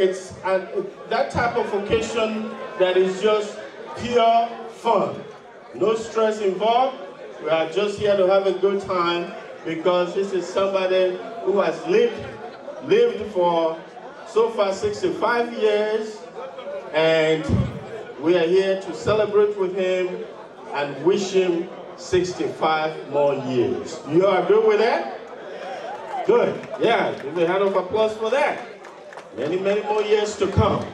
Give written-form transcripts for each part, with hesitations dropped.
it's that type of occasion that is just pure fun. No stress involved. We are just here to have a good time because this is somebody who has lived for so far 65 years, and we are here to celebrate with him and wish him 65 more years. You are good with that? Good. Yeah, give a hand of applause for that. Many, many more years to come.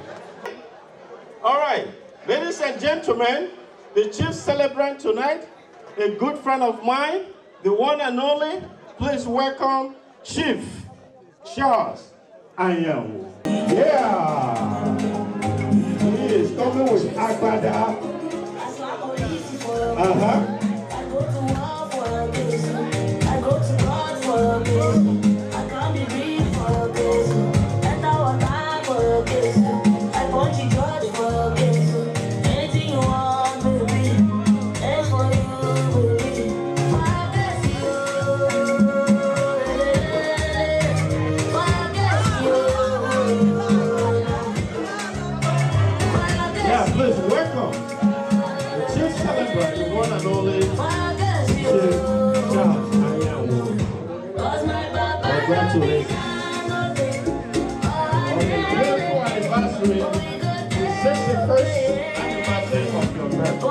All right, ladies and gentlemen, the chief celebrant tonight, a good friend of mine, the one and only, please welcome Chief Charles Anyanwu. Yeah! He is coming with Agbada. Uh-huh. I go to war for a base. I go to God for a base. I come be breathe for a base. Enter water for a base. I punch you George for a base. Anything you want, baby. It's for you, baby. Forget you. Yeah, please welcome the chief celebrant, the one and only Chief Charles Anyanwu. Congratulations on the beautiful anniversary, the 61st anniversary of your birthday.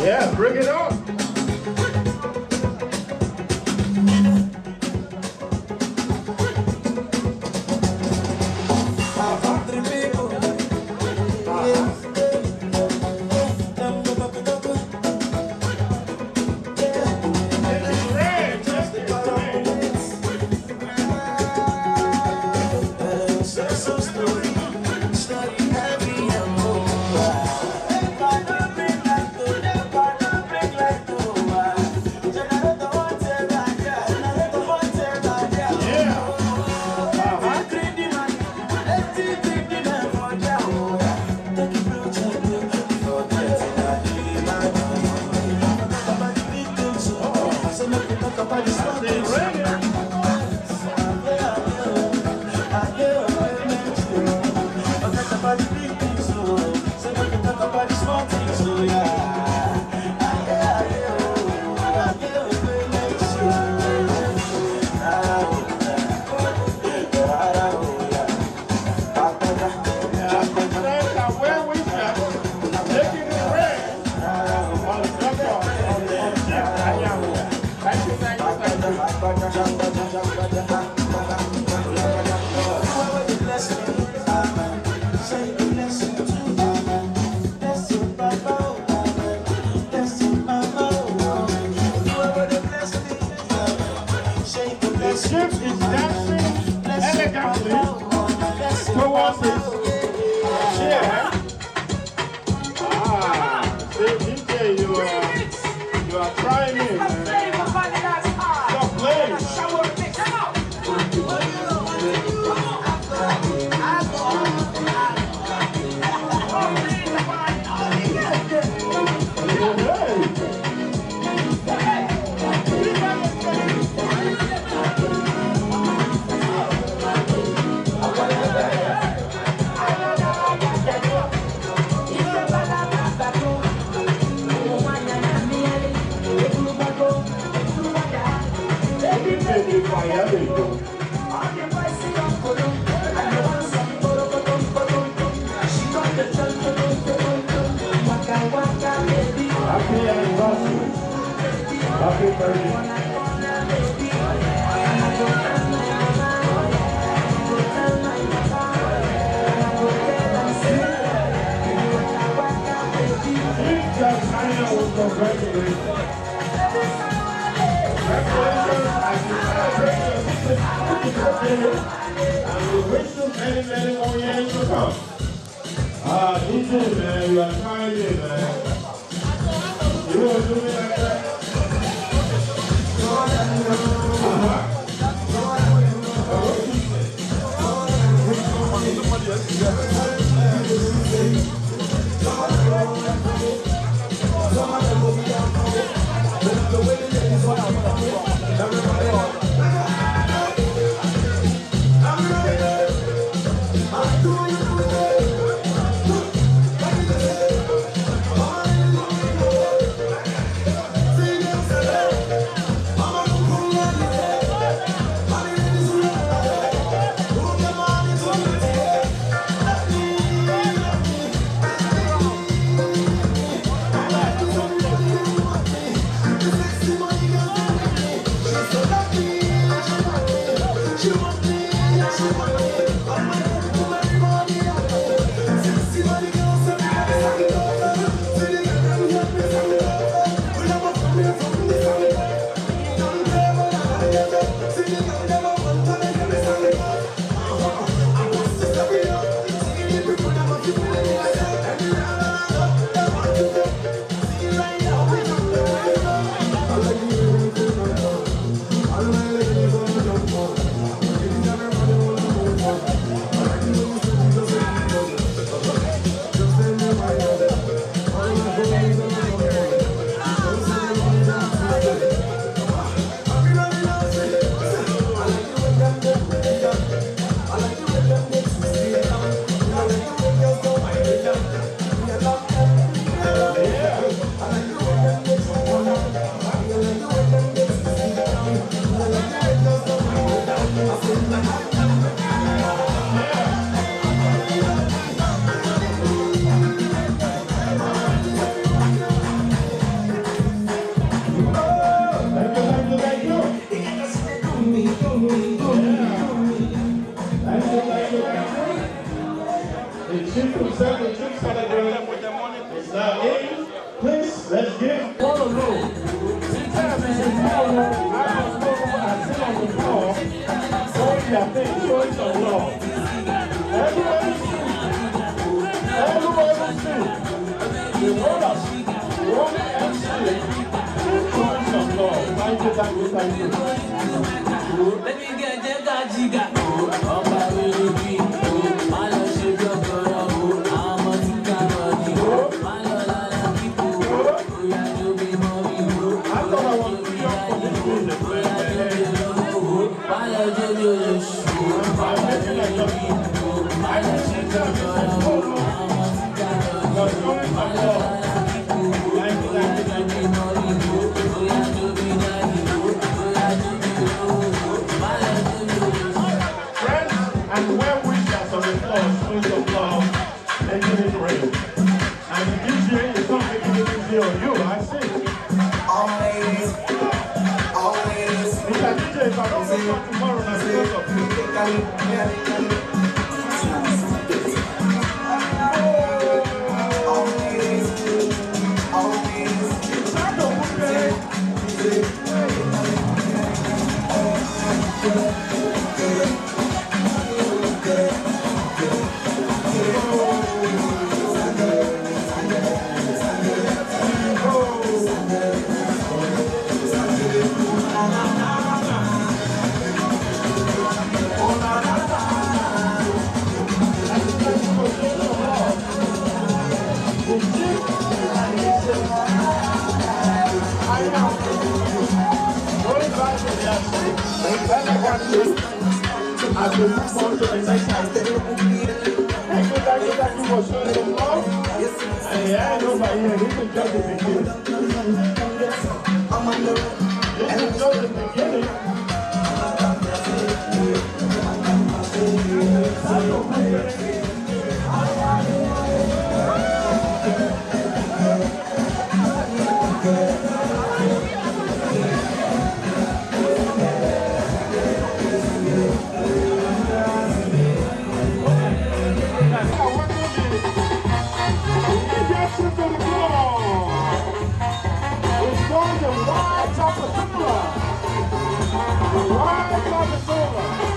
Yeah, bring it on. Like Happy birthday. China will congratulate. Congratulations as you celebrate your 65th birthday, and we wish you many, many more years to come. DJ, man, you are trying it, man. You want to do me like that? Please, let's give. Showing some love. Everybody see. The brothers, one MC, showing some love. Thank you. Let me get the gajiga. Oh, my baby. I love you, I'm a Tikabadi. I love people. We are to be mommy. I thought I was too young for this music. I love you, Friends and well-wishers on the floor, showing some love, making it rain. And the DJ is not making it easy on you, I see. Always. Mr. DJ, if I don't see you tomorrow, I'm because of you. As we move on to the next item, thank you for showing some love. And yeah, I know by here, this is just the beginning. This is just the beginning. to the floor. It's going to White Chocolate. White Chocolate.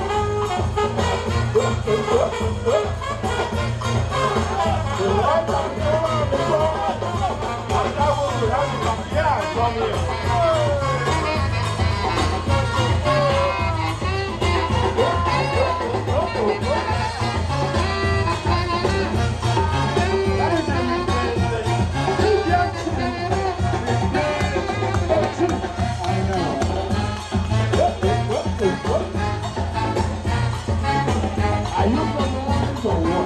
Are you from Lawrence or what?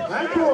Thank you.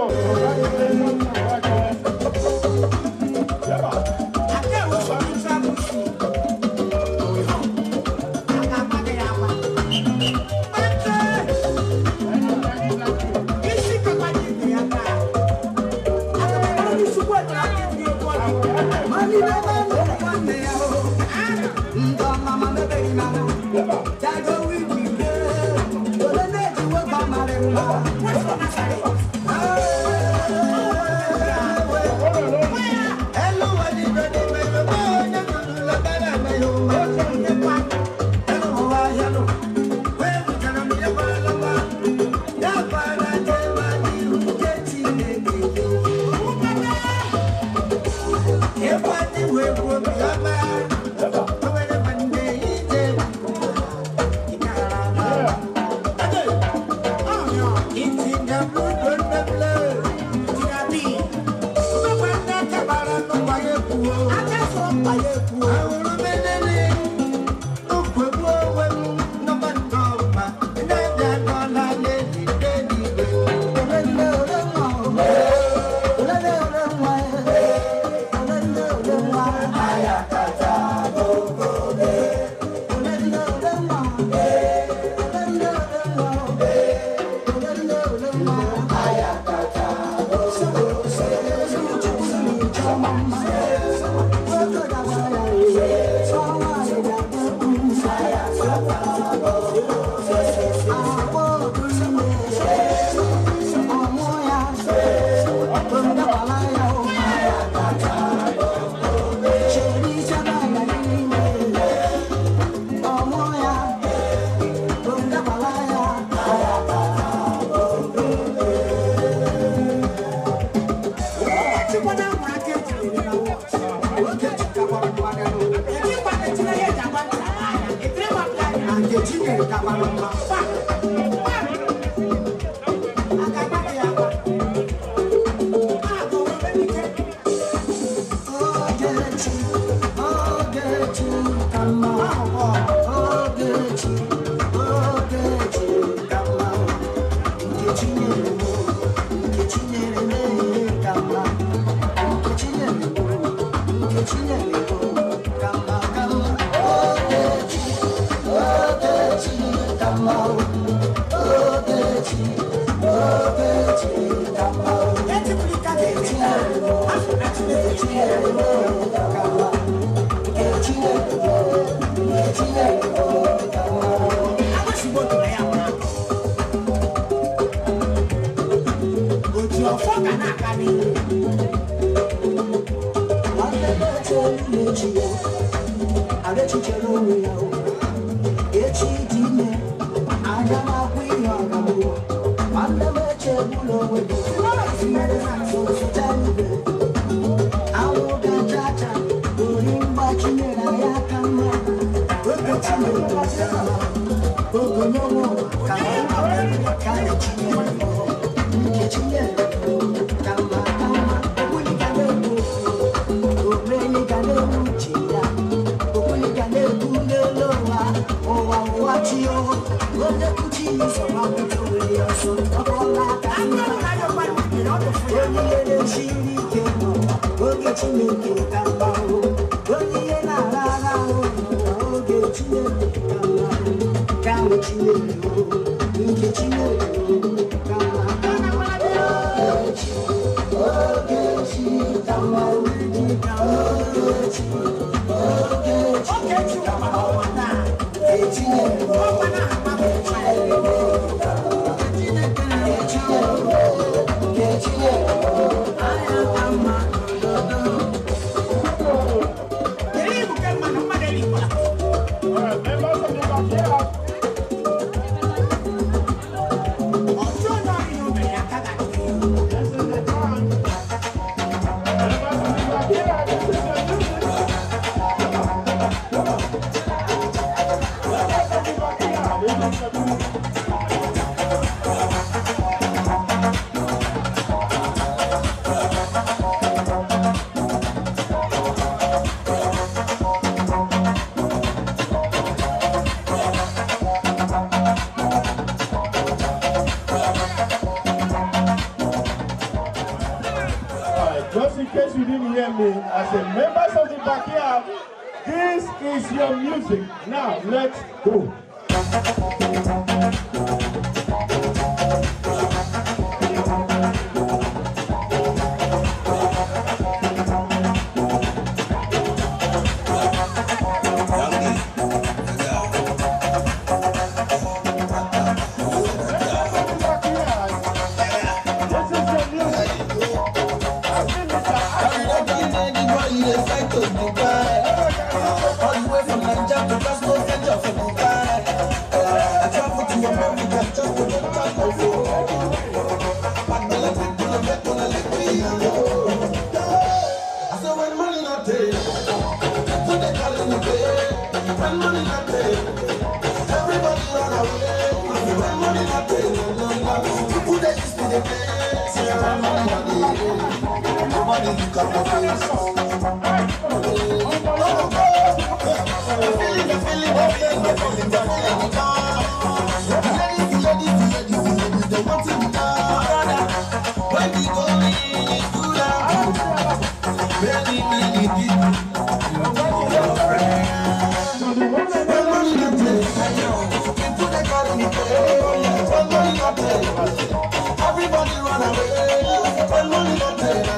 case you didn't hear me, as a members of the backyard, this is your music. Now, let's go. Everybody run away. When money not there,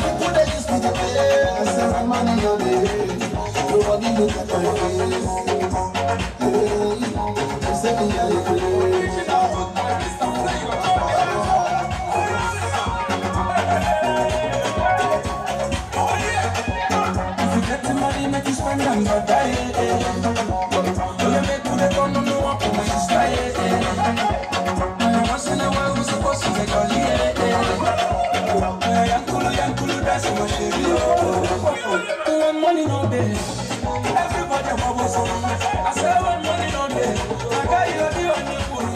people they used to the pay. I say when money not there, nobody look at my face. They say me I play. If you get the money, make you spend on your diet. You make good economy, no one for my style. Once in a while, we're supposed to take a lead. Yankulu, that's my shit. When money no day, everybody wants some. I say when money no day, I got you the only one.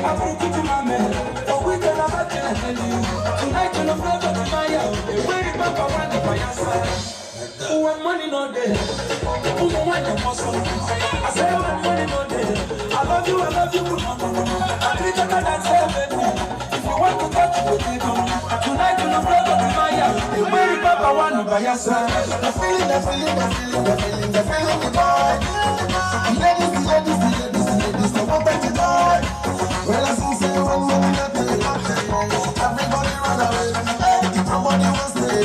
I put it to my man. Oh, we can have a tell you. Tonight, you're not going to my house. Where you back around the fire side. When money no day, who the one you must I say when money no day, I love you, I treat you like that, baby. If you want to touch you, take on. Tonight you know brother to my house. The way Papa wanna buy your side. The feeling, the boy. Ladies, the one that you die. Well, I see say when money not day, everybody run away. Nobody wants to stay.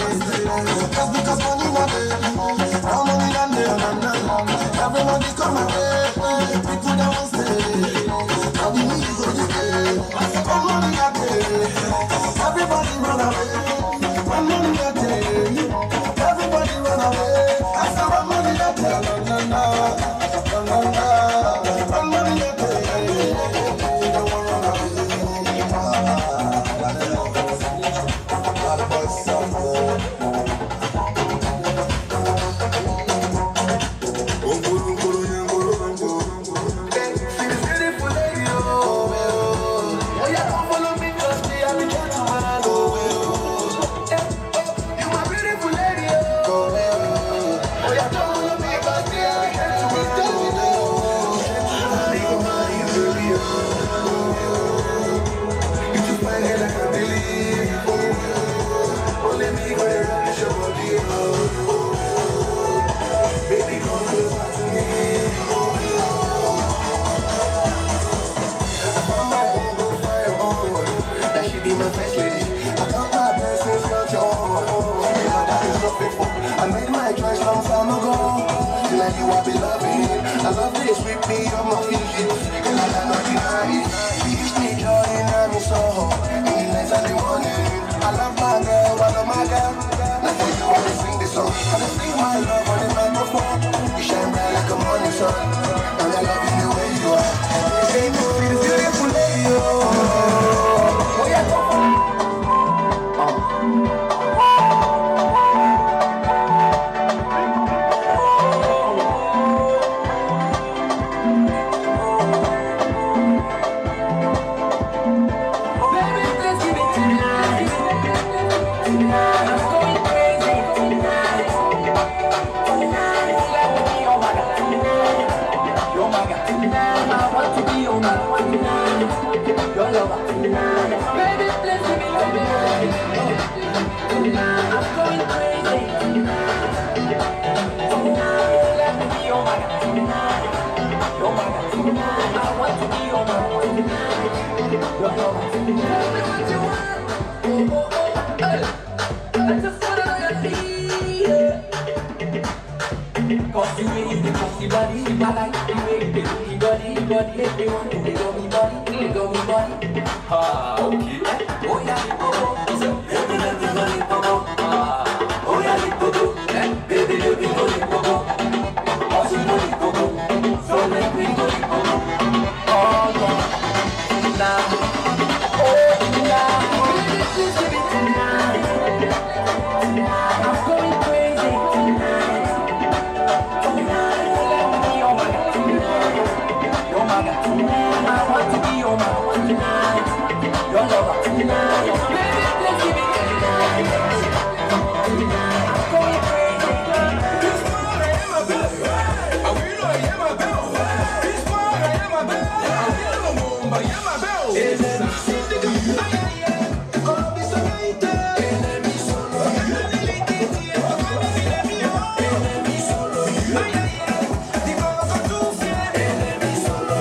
Just because money not there, now money not there. Everybody come away. People that won't stay. Now we need to go to stay. When money not there, everybody run away. When money not there, everybody run away. I said when money not there, when money not there, they don't want to run away. Bad boys so good. I made my choice long time ago. Tonight you will be loving. I love this with me on my feet, and I cannot deny it. She gives me joy and I'm so in the night and the morning. I love my girl, I love my girl. Now for you I sing this song. I just sing my love on the microphone. You shine bright like a morning sun, and I love you the way you are. Hey, you beautiful lady, oh yeah, come on. Baby, please give me your baby. I just wanna know your feel. Cause the way you cause the body, I like the way you do the body, make me want to the gummy body. Ah, okay. Oh yeah, oh, so baby, let me go lick ah, oh yeah, lick baby, let me go lick oh, so go lick so let me go lick oh yeah, now, oh now, baby, please give it tonight, I'm going crazy tonight. I want to be your man tonight, your lover tonight. Baby, let's give it tonight. I'm going crazy. This one I am a bell. I will I am a bell. This one I am a bell. I will no more, but I am a bell. Is it a syndicate? Come be so late. Enemy solo. Enemy solo. The girls are too fair. Enemy solo.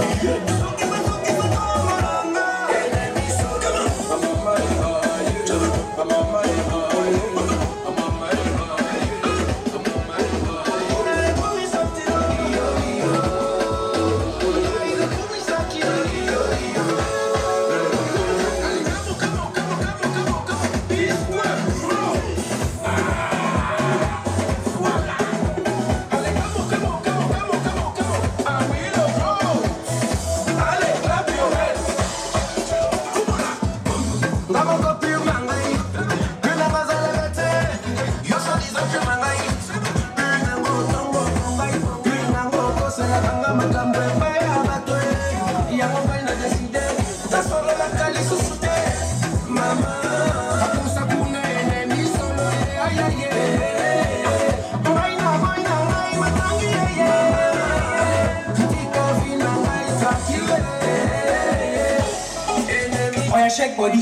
Shake body,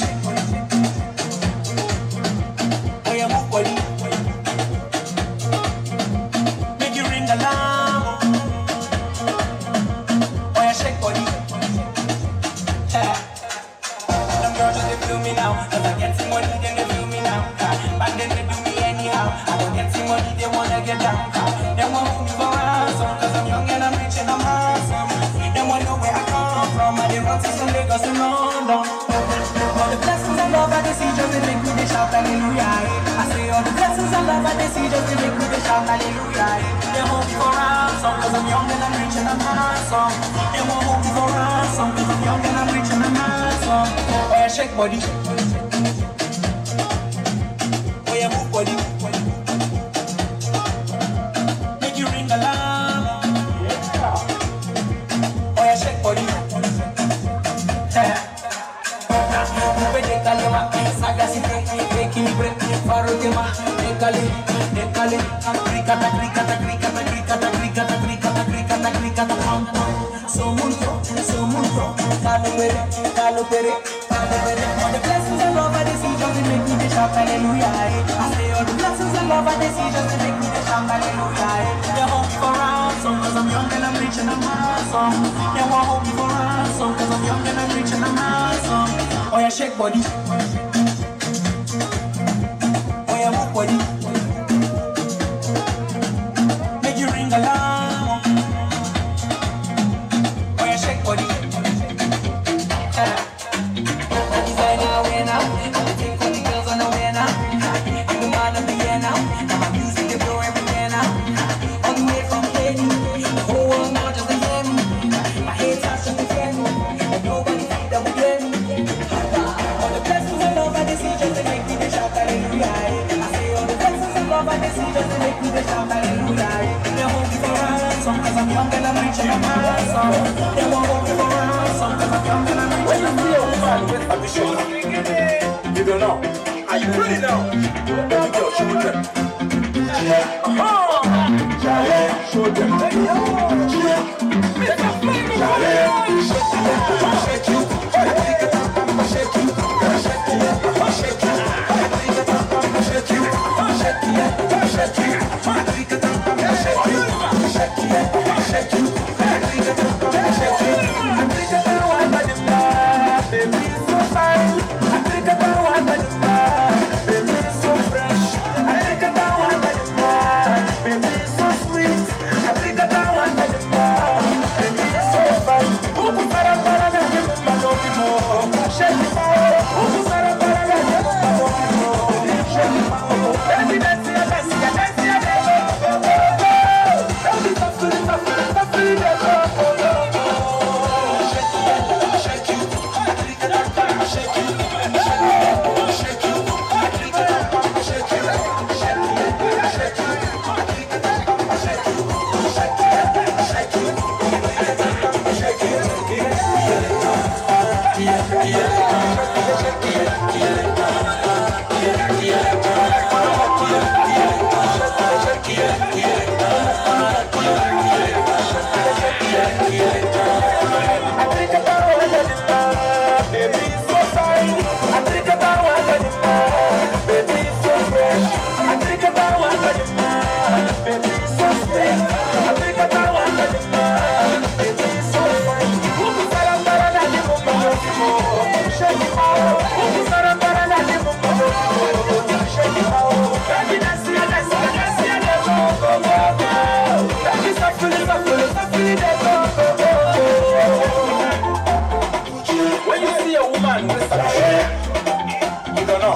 oh yeah, move body, make you ring alarm. Oh yeah, shake body. Them girls they feel me now, 'cause I get some money, then they feel me now. Back then they do me anyhow. I don't get some money, they wanna get down. They want me for ransom, 'cause I'm young and I'm rich and I'm handsome. They want to know where I come from, and they run to some Lagos and London. The blessings and love I see just they make me they shout hallelujah. I say all the blessings and love I see just they make me they shout hallelujah. They hold me for ransom 'cause I'm young and I'm rich and I'm handsome. They won't hold me for ransom 'cause I'm young and I'm rich and I'm handsome. Oh yeah, shake body. Oh yeah, move body. Make you ring alarm. Oh yeah, shake body. Calo pere. All the blessings and love I see just to make me the shout hallelujah. I say all the blessings and love I see just to make me the shout hallelujah. They hold me for ransom 'cause I'm young and I'm rich and I'm handsome. They won't hold me for ransom 'cause I'm young and I'm rich and I'm handsome. Oh yeah, shake body. Oh yeah, move body. Make you ring alarm. Oh yeah, shake body. Designer way now. I take all the girls on the way now. I'm the man of the year now. Now my music they blow everywhere now. All the way from Haiti, the whole world now just to hear me. My haters just to fear me, and nobody think that we get me. All the blessings and love I see just to make me the shout hallelujah. I say all the blessings and love I see just to make me the shout hallelujah. They hold me for ransom 'cause I'm young and I'm rich and I'm handsome. They won't hold me for ransom 'cause I'm young and I'm rich and I'm handsome. You don't know. Are you ready now? Baby girl, show them. Show them. Baby, so fine. I think about what I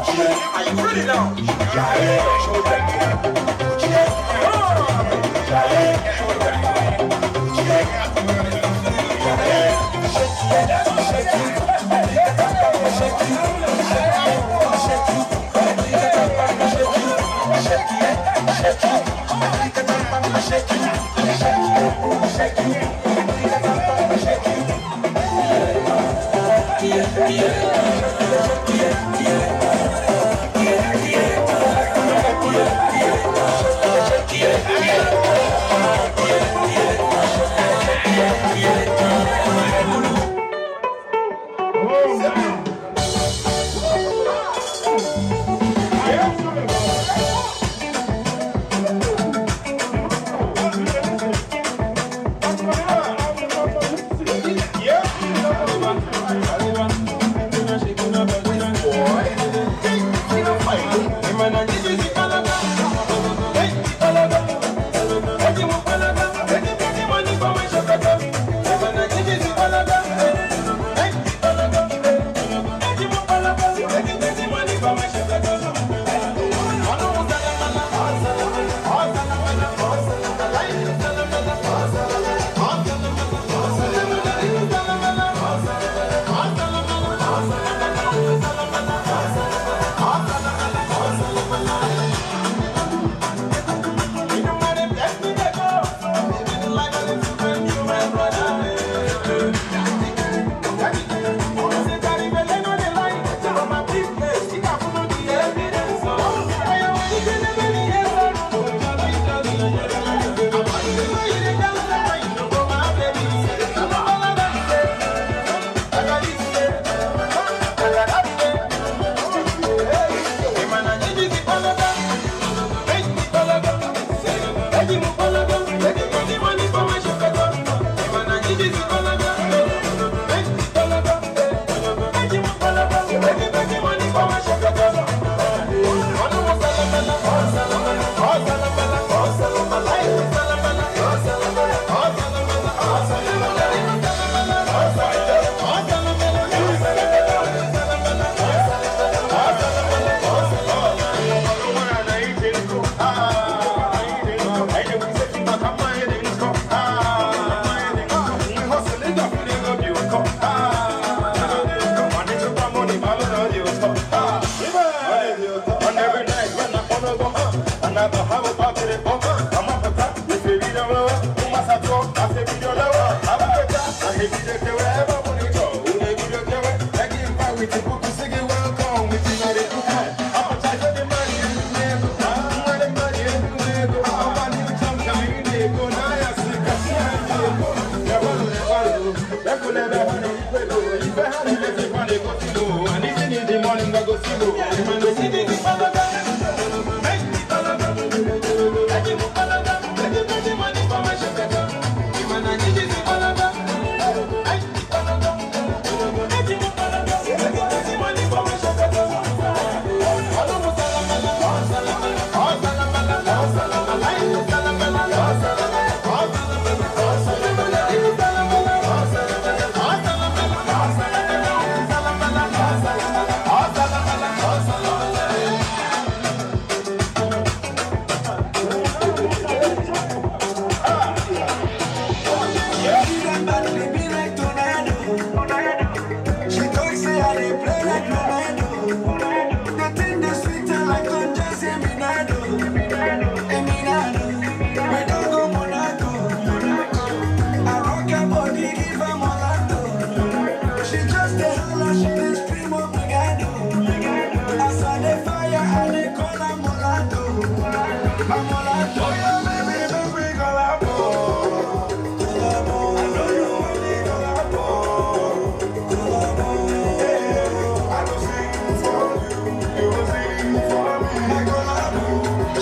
Are you ready now? Show them.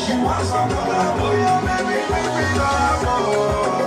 She wants some, oh yeah, baby, baby, love.